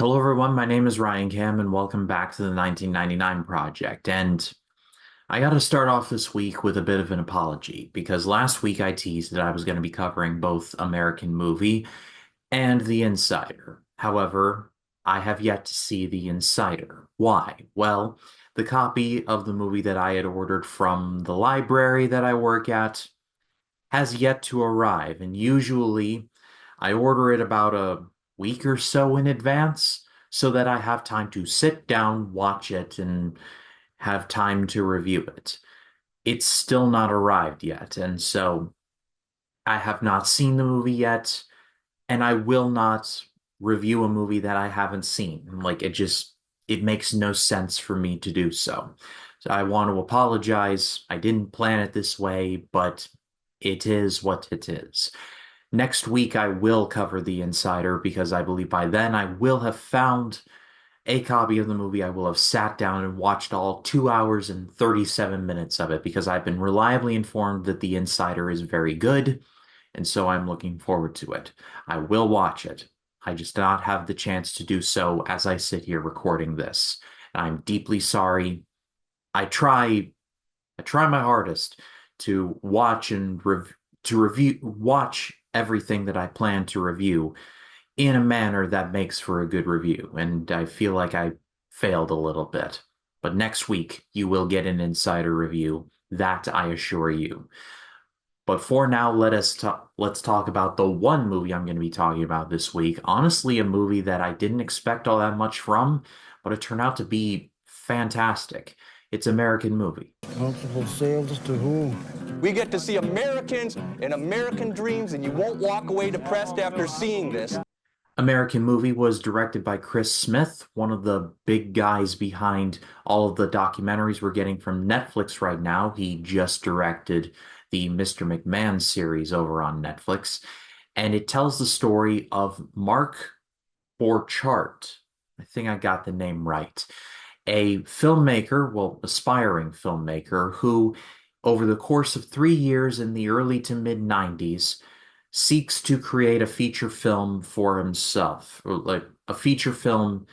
Hello, everyone. My name is Ryan Cam, and welcome back to the 1999 Project. And I got to start off this week with a bit of an apology because last week I teased that I was going to be covering both American Movie and The Insider. However, I have yet to see The Insider. Why? Well, the copy of the movie that I had ordered from the library that I work at has yet to arrive, and usually I order it about a week or so in advance so that I have time to sit down, watch it, and have time to review it. It's still not arrived yet, and so I have not seen the movie yet, and I will not review a movie that I haven't seen. It makes no sense for me to do so. So I want to apologize. I didn't plan it this way, but it is what it is. Next week, I will cover The Insider because I believe by then I will have found a copy of the movie. I will have sat down and watched all 2 hours and 37 minutes of it because I've been reliably informed that The Insider is very good, and so I'm looking forward to it. I will watch it. I just do not have the chance to do so as I sit here recording this. I'm deeply sorry. I try I try my hardest to watch everything that I plan to review in a manner that makes for a good review, and I feel like I failed a little bit. But next week you will get an insider review, that I assure you. But for now, let's talk about the one movie I'm going to be talking about this week. Honestly, a movie that I didn't expect all that much from, but it turned out to be fantastic. It's American Movie. Comfortable sales to whom? We get to see Americans and American dreams, and you won't walk away depressed after seeing this. American Movie was directed by Chris Smith, one of the big guys behind all of the documentaries we're getting from Netflix right now. He just directed the Mr. McMahon series over on Netflix, and it tells the story of Mark Borchardt. I think I got the name right. A filmmaker, well, aspiring filmmaker, who over the course of 3 years in the early to mid 90s seeks to create a feature film for himself, or like a feature film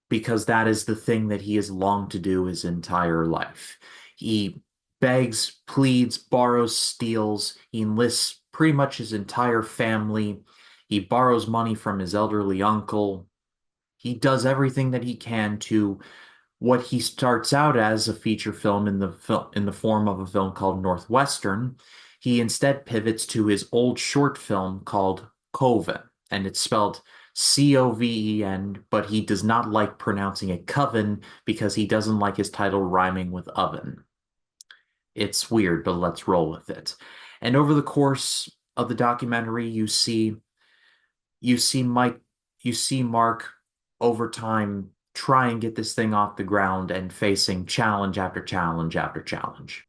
because that is the thing that he has longed to do his entire life. He begs, pleads, borrows, steals. He enlists pretty much his entire family. He borrows money from his elderly uncle. He does everything that he can to what he starts out as a feature film in the form of a film called Northwestern. He instead pivots to his old short film called Coven, and it's spelled Coven, but he does not like pronouncing it Coven because he doesn't like his title rhyming with oven. It's weird, but let's roll with it. And over the course of the documentary, you see Mike, you see Mark over time try and get this thing off the ground and facing challenge after challenge after challenge.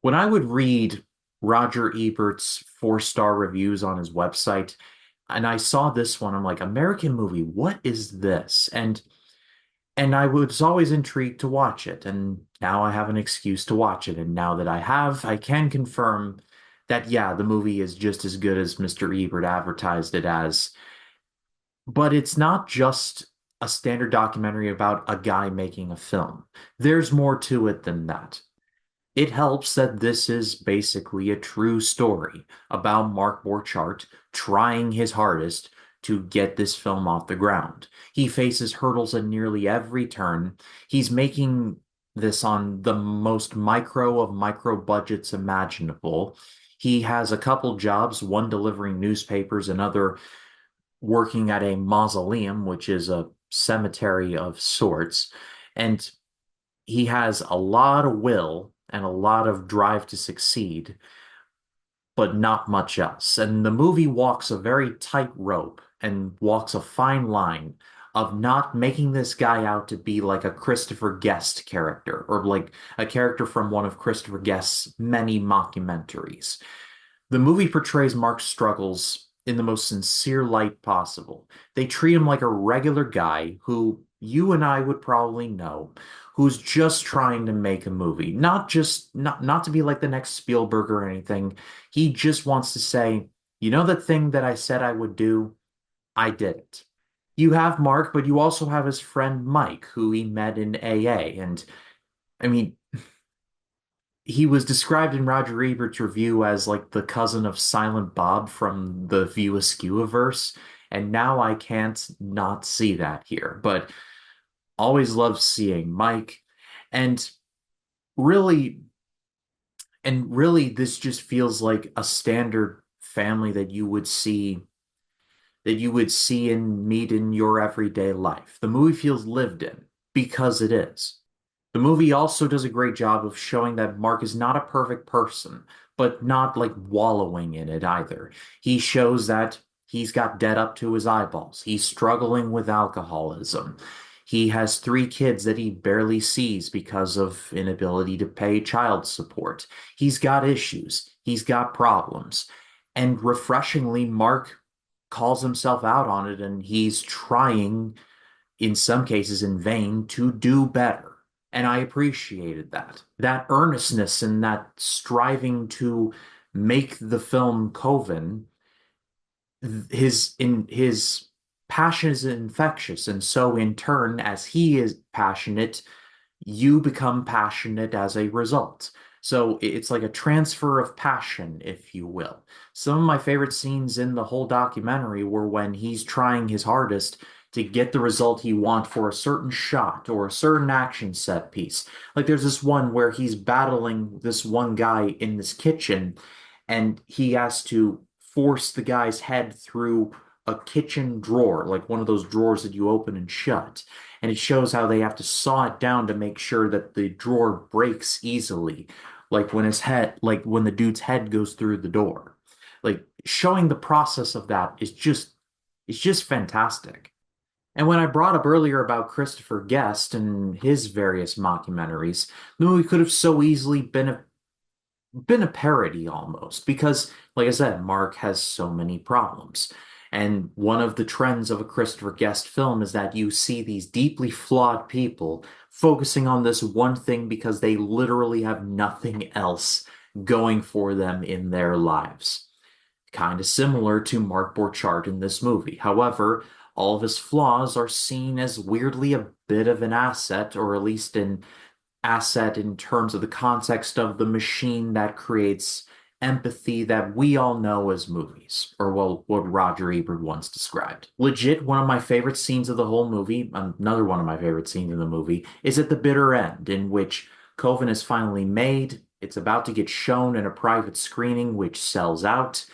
When I would read Roger Ebert's 4-star reviews on his website, and I saw this one, I'm like, American Movie, what is this? And I was always intrigued to watch it, and now I have an excuse to watch it. And now that I have, I can confirm that yeah, the movie is just as good as Mr. Ebert advertised it as. But it's not just a standard documentary about a guy making a film. There's more to it than that. It helps that this is basically a true story about Mark Borchardt trying his hardest to get this film off the ground. He faces hurdles at nearly every turn. He's making this on the most micro of micro budgets imaginable. He has a couple jobs, one delivering newspapers, another working at a mausoleum, which is a cemetery of sorts. And he has a lot of will and a lot of drive to succeed, but not much else. And the movie walks a very tight rope and walks a fine line of not making this guy out to be like a Christopher Guest character or like a character from one of Christopher Guest's many mockumentaries. The movie portrays Mark's struggles in the most sincere light possible. They treat him like a regular guy who you and I would probably know, who's just trying to make a movie. Not to be like the next Spielberg or anything. He just wants to say, you know that thing that I said I would do? I did it. You have Mark, but you also have his friend Mike, who he met in AA. And I mean, he was described in Roger Ebert's review as like the cousin of Silent Bob from the View Askew-verse. And now I can't not see that here. But always loved seeing Mike. And really, really, this just feels like a standard family that you would see and meet in your everyday life. The movie feels lived in because it is. The movie also does a great job of showing that Mark is not a perfect person, but not like wallowing in it either. He shows that he's got debt up to his eyeballs. He's struggling with alcoholism. He has three kids that he barely sees because of inability to pay child support. He's got issues. He's got problems. And refreshingly, Mark calls himself out on it, and he's trying, in some cases in vain, to do better. And I appreciated that. That earnestness and that striving to make the film Coven, his passion is infectious, and so in turn, as he is passionate, you become passionate as a result. So it's like a transfer of passion, if you will. Some of my favorite scenes in the whole documentary were when he's trying his hardest to get the result he wants for a certain shot or a certain action set piece. Like there's this one where he's battling this one guy in this kitchen and he has to force the guy's head through a kitchen drawer, like one of those drawers that you open and shut. And it shows how they have to saw it down to make sure that the drawer breaks easily, like when the dude's head goes through the door. Like showing the process of that is just it's just fantastic. And when I brought up earlier about Christopher Guest and his various mockumentaries, the movie could have so easily been a parody almost because, like I said, Mark has so many problems. And one of the trends of a Christopher Guest film is that you see these deeply flawed people focusing on this one thing because they literally have nothing else going for them in their lives. Kind of similar to Mark Borchardt in this movie. However, all of his flaws are seen as weirdly a bit of an asset, or at least an asset in terms of the context of the machine that creates empathy that we all know as movies, or well, what Roger Ebert once described. Legit, one of my favorite scenes of the whole movie, another one of my favorite scenes in the movie, is at the bitter end, in which Coven is finally made. It's about to get shown in a private screening, which sells out.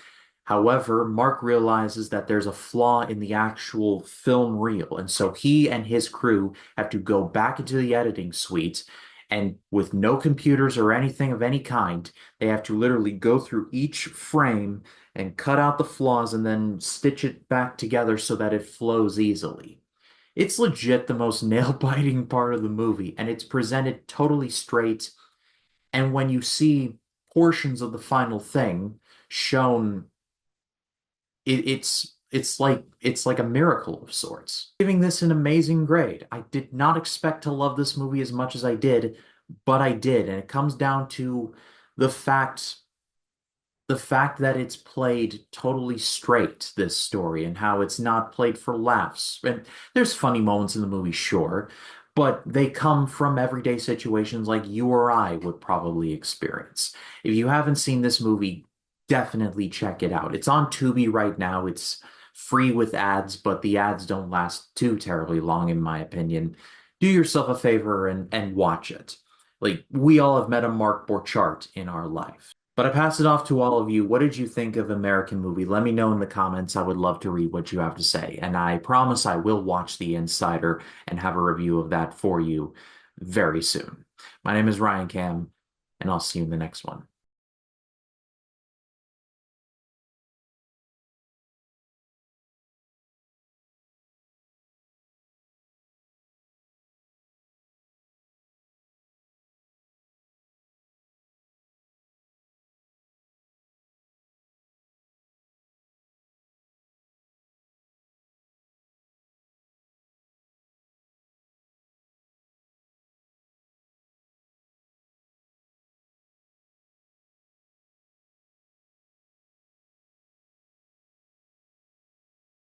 However, Mark realizes that there's a flaw in the actual film reel, and so he and his crew have to go back into the editing suite, and with no computers or anything of any kind, they have to literally go through each frame and cut out the flaws and then stitch it back together so that it flows easily. It's legit the most nail-biting part of the movie, and it's presented totally straight. And when you see portions of the final thing shown, it's like a miracle of sorts. Giving this an amazing grade. I did not expect to love this movie as much as I did, but I did, and it comes down to the fact the fact that it's played totally straight, this story, and how it's not played for laughs. And there's funny moments in the movie, sure, but they come from everyday situations like you or I would probably experience. If you haven't seen this movie, definitely check it out. It's on Tubi right now. It's free with ads, but the ads don't last too terribly long, in my opinion. Do yourself a favor and watch it. Like, we all have met a Mark Borchardt in our life. But I pass it off to all of you. What did you think of American Movie? Let me know in the comments. I would love to read what you have to say. And I promise I will watch The Insider and have a review of that for you very soon. My name is Ryan Cam, and I'll see you in the next one.